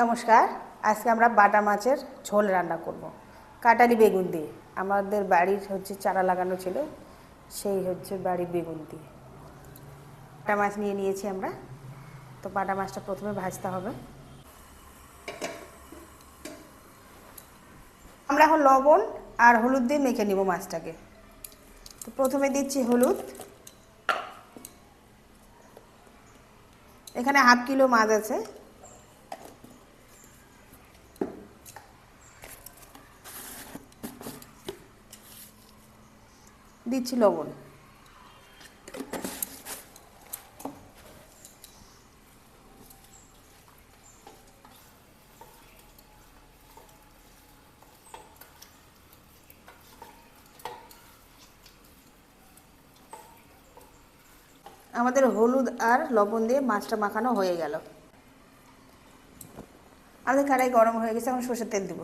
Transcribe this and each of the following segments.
নমস্কার। আজকে আমরা বাটা মাছের ঝোল রান্না করব কাটারি বেগুন দিয়ে। আমাদের বাড়ির চারা লাগানো ছিল, সেই বাড়ির বেগুন দিয়ে। বাটা মাছ নিয়ে নিয়েছি আমরা। তো বাটা মাছটা প্রথমে ভাজতে হবে। আমরা এখন লবণ আর হলুদ দিয়ে মেখে নিব মাছটাকে। তো প্রথমে দিচ্ছি হলুদ। এখানে হাফ কিলো মাছ আছে। দিচ্ছি লবণ। আমাদের হলুদ আর লবণ দিয়ে মাছটা মাখানো হয়ে গেল। আমাদের কড়াই গরম হয়ে গেছে, এখন সরষের তেল দিব।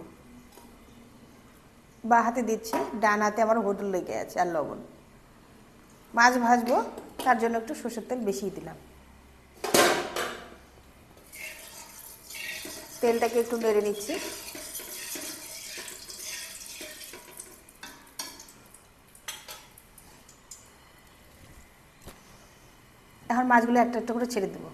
বা হাতে দিচ্ছি, ডান হাতে আমার হোটেল লেগে আছে আর লবণ। মাছ ভাজবো, তার জন্য একটু সরষের তেল বেশিই দিলাম। তেলটাকে একটু নেড়ে নিচ্ছি। এখন মাছগুলো একটা একটা করে ছেড়ে দেবো।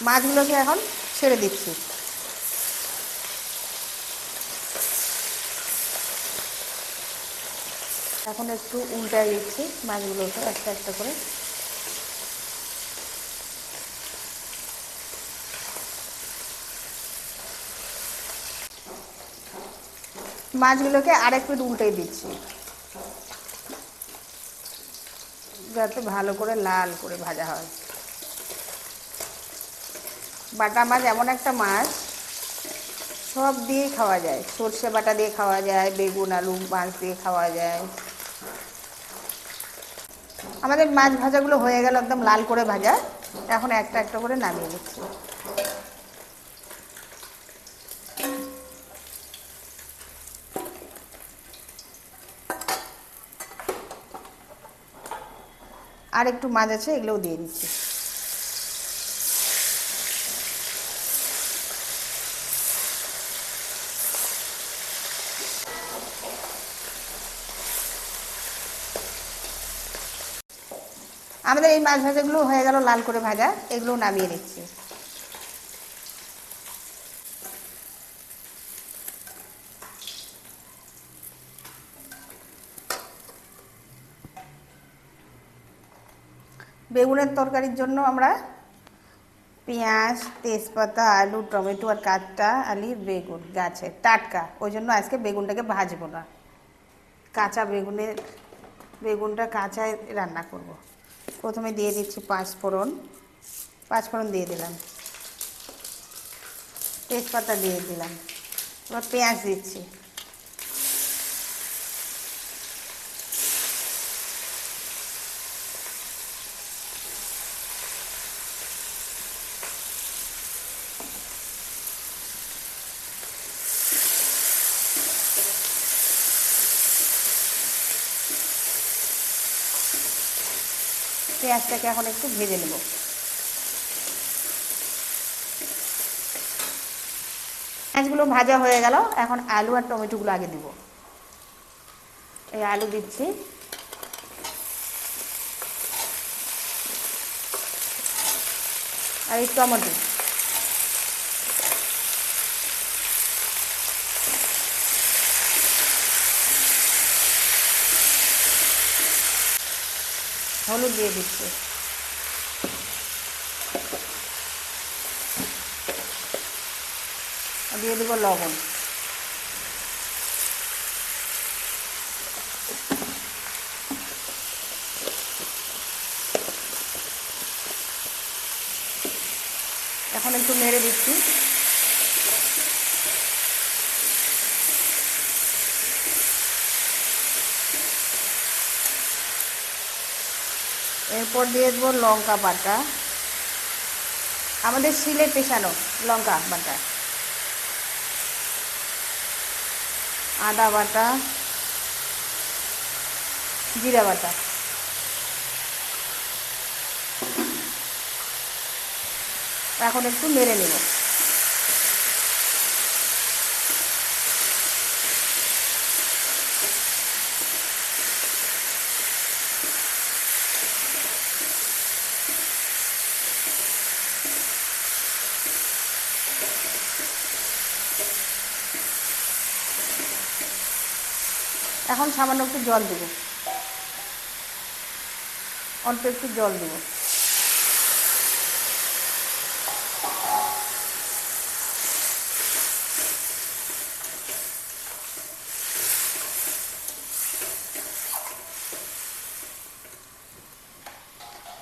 মাছগুলোকে এখন ছেড়ে দিচ্ছি। এখন একটু উল্টায় দিচ্ছি মাছগুলোকে একটা একটা করে। মাছগুলোকে আরেক পিঠ উল্টে দিচ্ছি, যাতে ভালো করে লাল করে ভাজা হয়। বাটা মাছ এমন একটা মাছ, সব দিয়ে খাওয়া যায়। সর্ষে বাটা দিয়ে খাওয়া যায়, বেগুন আলু মাছ দিয়ে খাওয়া যায়। আমাদের মাছ ভাজাগুলো হয়ে গেল, একদম লাল করে ভাজা। এখন একটা একটা করে নামিয়ে নিচ্ছি। আর একটু মাছ আছে, এগুলোও দিয়ে দিচ্ছি। আমাদের এই মাছ ভাজাগুলো হয়ে গেল লাল করে ভাজা, এগুলো নামিয়ে নিচ্ছি। বেগুনের তরকারির জন্য আমরা পেঁয়াজ, তেজপাতা, আলু, টমেটো আর কাঁচা আলি বেগুন গাছের টাটকা, ওই জন্য আজকে বেগুনটাকে ভাজবো না। কাঁচা বেগুনটা কাঁচায় রান্না করব। প্রথমে দিয়ে দিচ্ছি পাঁচফোড়ন দিয়ে দিলাম, তেজপাতা দিয়ে দিলাম। এবার পেঁয়াজ দিচ্ছি। পেঁয়াজটাকে এখন একটু ভেজে নেব। পেঁয়াজগুলো ভাজা হয়ে গেল, এখন আলু আর টমেটোগুলো আগে দিব। এই আলু দিচ্ছি, আর এই টমেটো। হলুদ দিয়ে দিচ্ছি। দিয়ে দেবো লবণ। এখন একটু নেড়ে দিচ্ছি। এরপর দিয়ে দেবো লঙ্কা বাটা, আমাদের শিলে পেশানো লঙ্কা বাটা, আদা বাটা, জিরা বাটা। এখন একটু নেড়ে নেব। এখন সামান্য একটু জল দেব, অল্প একটু জল দেব।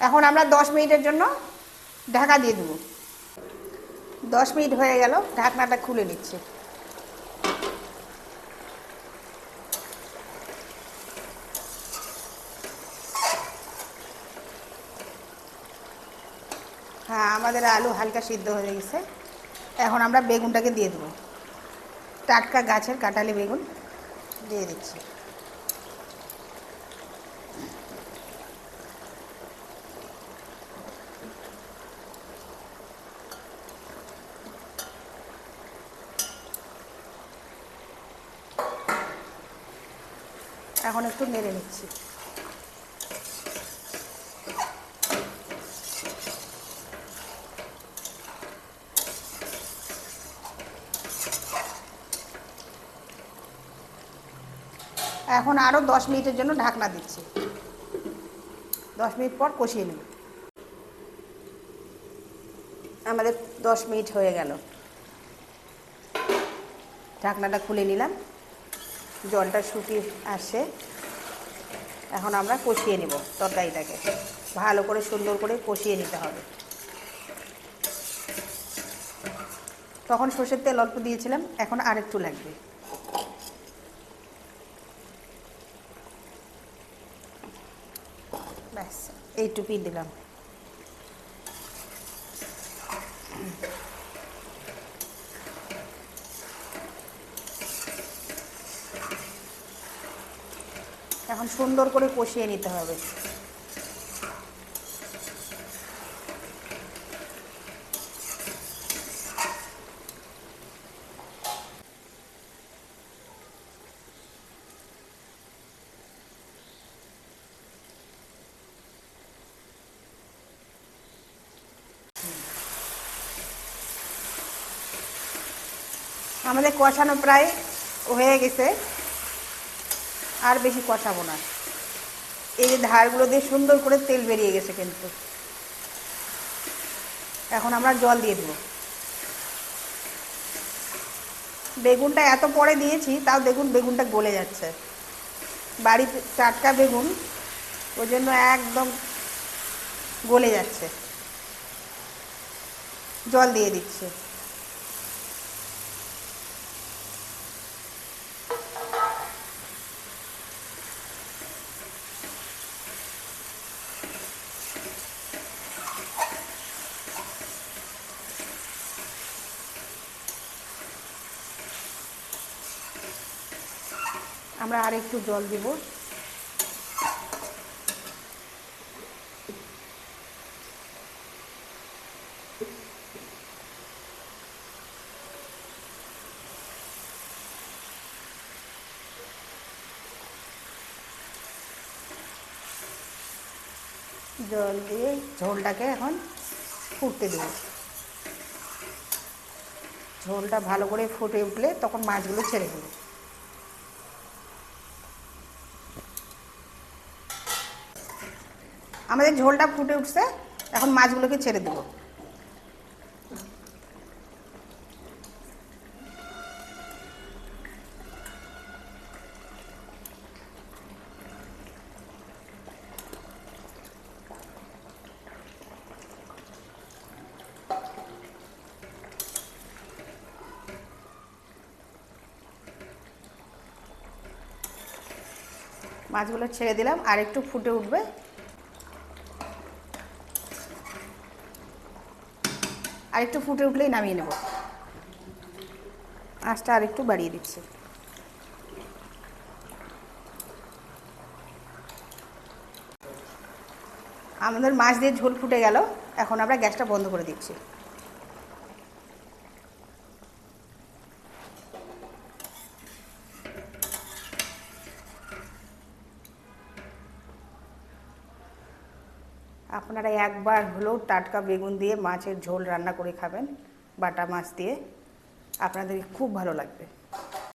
এখন আমরা 10 মিনিটের জন্য ঢাকা দিয়ে দেব। 10 মিনিট হয়ে গেল, ঢাকনাটা খুলে নিচ্ছি। হ্যাঁ, আমাদের আলু হালকা সিদ্ধ হয়ে গেছে। এখন আমরা বেগুনটাকে দিয়ে দেবো। টাটকা গাছের কাঁঠালি বেগুন দিয়ে দিচ্ছি। এখন একটু নেড়ে নিচ্ছি। এখন আরও 10 মিনিটের জন্য ঢাকনা দিচ্ছি। 10 মিনিট পর কষিয়ে নেব। আমাদের 10 মিনিট হয়ে গেল, ঢাকনাটা খুলে নিলাম। জলটা শুকিয়ে আসছে। এখন আমরা কষিয়ে নেব তরকারিটাকে, ভালো করে সুন্দর করে কষিয়ে নিতে হবে। তখন সর্ষের তেল অল্প দিয়েছিলাম, এখন আর একটু লাগবে। ব্যাস, এইটুকুই দিলাম। এখন সুন্দর করে কষিয়ে নিতে হবে। আমাদের কষানো প্রায় হয়ে গেছে, আর বেশি কষাবো না। এই যে ধারগুলো দিয়ে সুন্দর করে তেল বেরিয়ে গেছে কিন্তু। এখন আমরা জল দিয়ে দেবো। বেগুনটা এত পরে দিয়েছি, তাও দেখুন বেগুনটা গলে যাচ্ছে। বাড়ির টাটকা বেগুন, ওই জন্য একদম গলে যাচ্ছে। জল দিয়ে দিচ্ছি। আমরা আর একটু জল দিব। জল দিয়ে ঝোলটাকে এখন ফুটতে দেব। ঝোলটা ভালো করে ফুটে উঠলে তখন মাছগুলো ছেড়ে দেবো। আমাদের ঝোলটা ফুটে উঠছে, এখন মাছগুলোকে ছেড়ে দেবো। মাছগুলো ছেড়ে দিলাম, আর একটু ফুটে উঠবে। আর একটু ফুটে উঠলেই নামিয়ে নেব। আঁচটা আর একটু বাড়িয়ে দিচ্ছি। আমাদের মাছ দিয়ে ঝোল ফুটে গেল, এখন আমরা গ্যাসটা বন্ধ করে দিচ্ছি। আপনারা একবার হলেও টাটকা বেগুন দিয়ে মাছের ঝোল রান্না করে খাবেন, বাটা মাছ দিয়ে, আপনাদের খুব ভালো লাগবে।